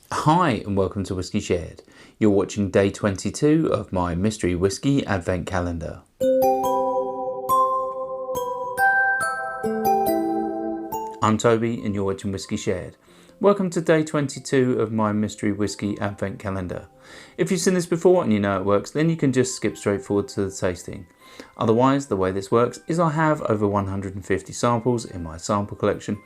Hi and welcome to Whiskey Shared. You're watching day 22 of my mystery whiskey advent calendar. I'm Toby and you're watching Whiskey Shared. Welcome to day 22 of my mystery whiskey advent calendar. If you've seen this before and you know it works, then you can just skip straight forward to the tasting. Otherwise, the way this works is I have over 150 samples in my sample collection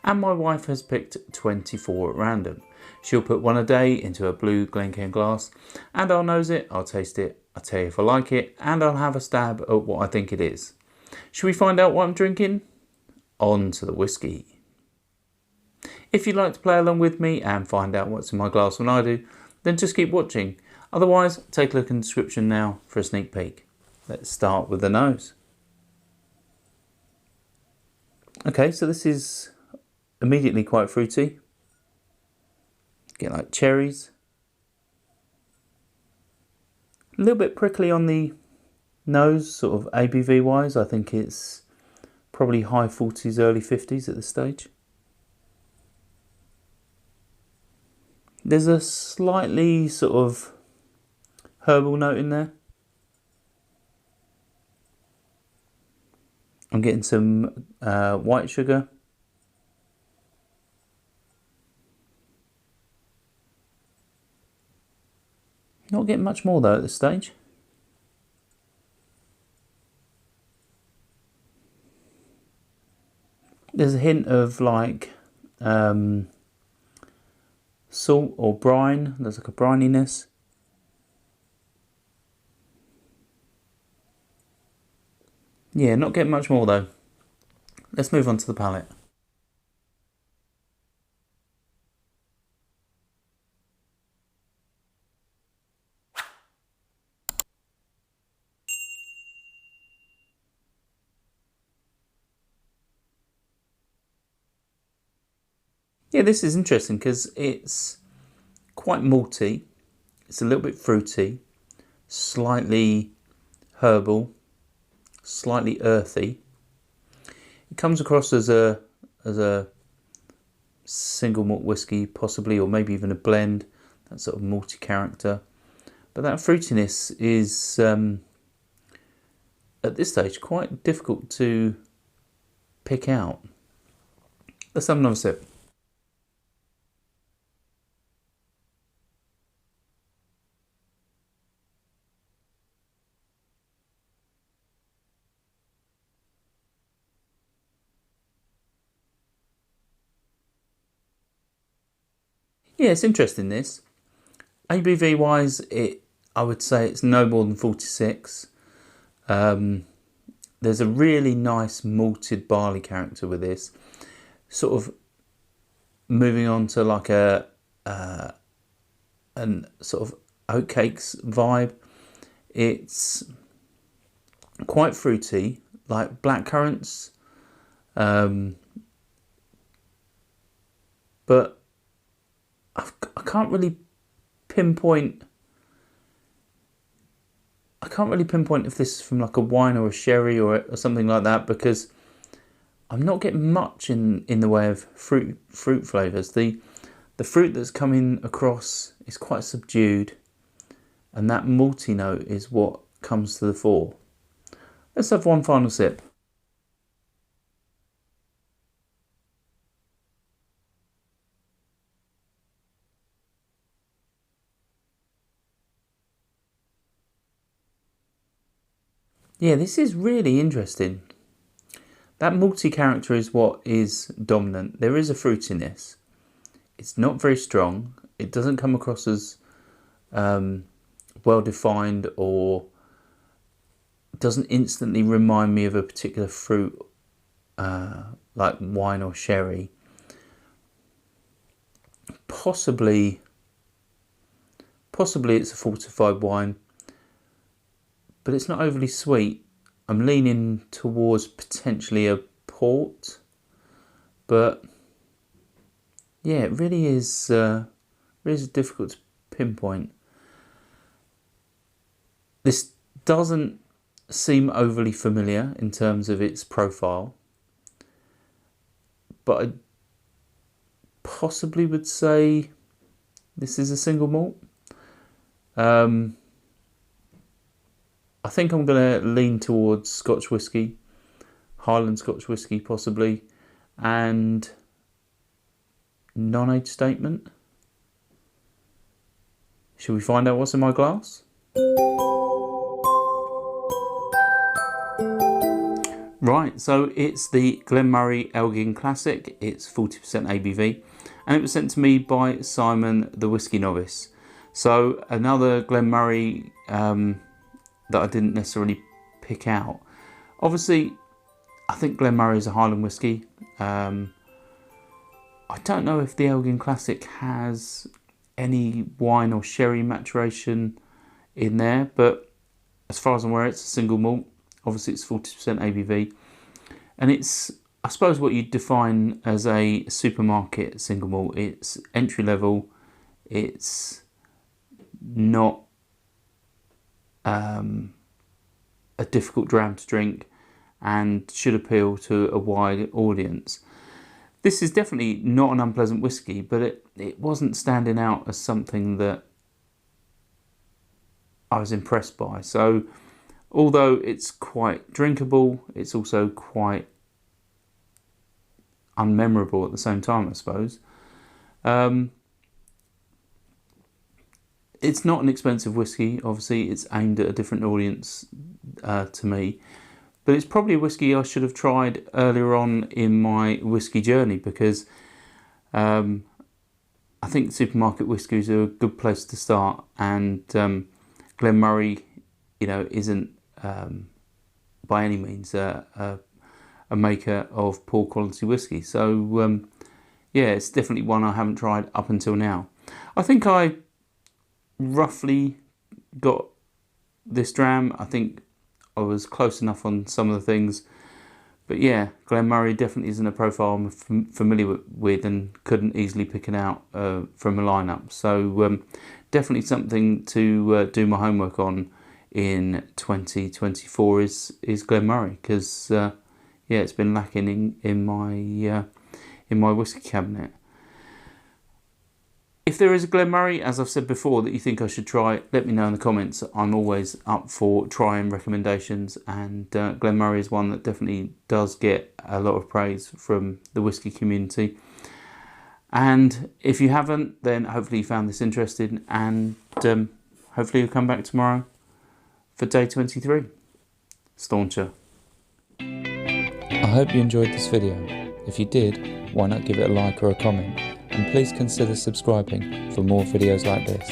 and my wife has picked 24 at random. She'll put one a day into a blue Glen glass and I'll nose it, I'll taste it, I'll tell you if I like it and I'll have a stab at what I think it is. Should we find out what I'm drinking? On to the whiskey. If you'd like to play along with me and find out what's in my glass when I do, then just keep watching. Otherwise, take a look in the description now for a sneak peek. Let's start with the nose. Okay, so this is immediately quite fruity. Get like cherries. A little bit prickly on the nose, sort of ABV wise. I think it's probably high 40s, early 50s at this stage. There's a slightly sort of herbal note in there. I'm getting some white sugar. Not getting much more though at this stage. There's a hint of like salt or brine. There's like a brininess. Yeah, not getting much more though. Let's move on to the palate. Yeah, this is interesting because it's quite malty. It's a little bit fruity, slightly herbal, slightly earthy. It comes across as a single malt whiskey, possibly, or maybe even a blend. That sort of malty character, but that fruitiness is at this stage quite difficult to pick out. Let's have another sip. Yeah, it's interesting this. ABV wise, I would say it's no more than 46. There's a really nice malted barley character with this. Sort of moving on to like an sort of oatcakes vibe. It's quite fruity, like black currants. But I can't really pinpoint. I can't really pinpoint if this is from like a wine or a sherry or something like that, because I'm not getting much in the way of fruit flavours. The fruit that's coming across is quite subdued, and that malty note is what comes to the fore. Let's have one final sip. Yeah, this is really interesting. That malty character is what is dominant. There is a fruitiness. It's not very strong. It doesn't come across as well defined, or doesn't instantly remind me of a particular fruit like wine or sherry. Possibly it's a fortified wine, but it's not overly sweet. I'm leaning towards potentially a port, but yeah, it really is difficult to pinpoint. This doesn't seem overly familiar in terms of its profile, but I possibly would say This is a single malt. I think I'm going to lean towards Scotch whisky, Highland Scotch whisky possibly, and non-age statement. Shall we find out what's in my glass? Right, so it's the Glen Moray Elgin Classic. It's 40% ABV, and it was sent to me by Simon The Whisky Novice. So another Glen Moray that I didn't necessarily pick out. Obviously, I think Glen Moray is a Highland whisky. I don't know if the Elgin Classic has any wine or sherry maturation in there, but as far as I'm aware, it's a single malt. Obviously, it's 40% ABV, and it's, I suppose, what you'd define as a supermarket single malt. It's entry level. It's not a difficult dram to drink, and should appeal to a wide audience. This is definitely not an unpleasant whisky, but it wasn't standing out as something that I was impressed by. So although it's quite drinkable, it's also quite unmemorable at the same time, I suppose. It's not an expensive whisky. Obviously, it's aimed at a different audience to me. But it's probably a whisky I should have tried earlier on in my whisky journey, because I think supermarket whiskies are a good place to start. And Glen Moray, you know, isn't by any means a maker of poor quality whisky. So yeah, it's definitely one I haven't tried up until now. I think I roughly got this dram. I think I was close enough on some of the things, but yeah, Glen Moray definitely isn't a profile I'm familiar with and couldn't easily pick it out from a lineup. So definitely something to do my homework on in 2024 is Glen Moray, because yeah, it's been lacking in my whisky cabinet. If there is a Glen Moray, as I've said before, that you think I should try, let me know in the comments. I'm always up for trying recommendations, and Glen Moray is one that definitely does get a lot of praise from the whisky community. And if you haven't, then hopefully you found this interesting, and hopefully you'll come back tomorrow for day 23. Stauncher. I hope you enjoyed this video. If you did, why not give it a like or a comment? And please consider subscribing for more videos like this.